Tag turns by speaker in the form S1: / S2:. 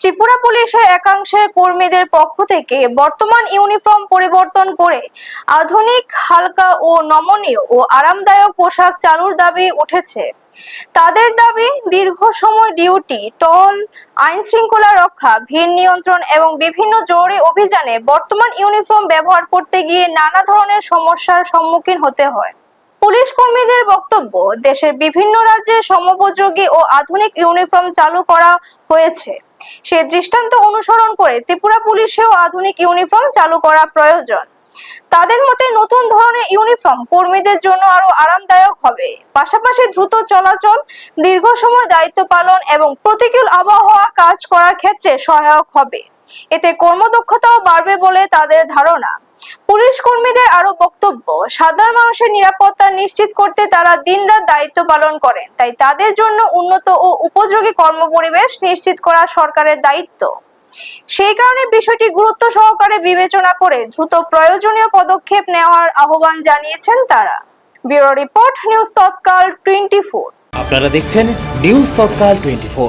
S1: ত্রিপুরা পুলিশের একাংশের কর্মীদের পক্ষ থেকে বর্তমান ইউনিফর্ম পরিবর্তন করে আধুনিক, হালকা ও নমনীয় ও আরামদায়ক পোশাক চালুর দাবি উঠেছে। তাদের দাবি, দীর্ঘ সময় ডিউটি, টহল, আইন শৃঙ্খলা রক্ষা, ভিড় নিয়ন্ত্রণ এবং বিভিন্ন জরুরি অভিযানে বর্তমান ইউনিফর্ম ব্যবহার করতে গিয়ে নানা ধরনের সমস্যার সম্মুখীন হতে হয়। পুলিশ কর্মীদের বক্তব্য, দেশের বিভিন্ন রাজ্যে সময়োপযোগী ও আধুনিক ইউনিফর্ম চালু করা হয়েছে। সে দৃষ্টান্ত অনুসরণ করে ত্রিপুরা পুলিশেও আধুনিক ইউনিফর্ম চালু করা প্রয়োজন। তাদের মতে নতুন ধরনের ইউনিফর্ম কর্মীদের জন্য আরো আরামদায়ক হবে, পাশাপাশি দ্রুত চলাচল, দীর্ঘ সময় দায়িত্ব পালন এবং প্রতিকূল আবহাওয়া কাজ করার ক্ষেত্রে সহায়ক হবে। এতে কর্মদক্ষতাও বাড়বে বলে তাদের ধারণা। পুলিশ কর্মীদের আরো বক্তব্য, সাধারণ মানুষের নিরাপত্তা নিশ্চিত করতে তারা দিনরাত দায়িত্ব পালন করেন, তাই তাদের জন্য উন্নত ও উপযোগী কর্মপরিবেশ নিশ্চিত করা সরকারের দায়িত্ব। সেই কারণে বিষয়টি গুরুত্ব সহকারে বিবেচনা করে দ্রুত প্রয়োজনীয় পদক্ষেপ নেওয়ার আহ্বান জানিয়েছেন তারা। ব্যুরো রিপোর্ট, নিউজ তৎকাল 24।
S2: আপনারা দেখছেন নিউজ তৎকাল 24।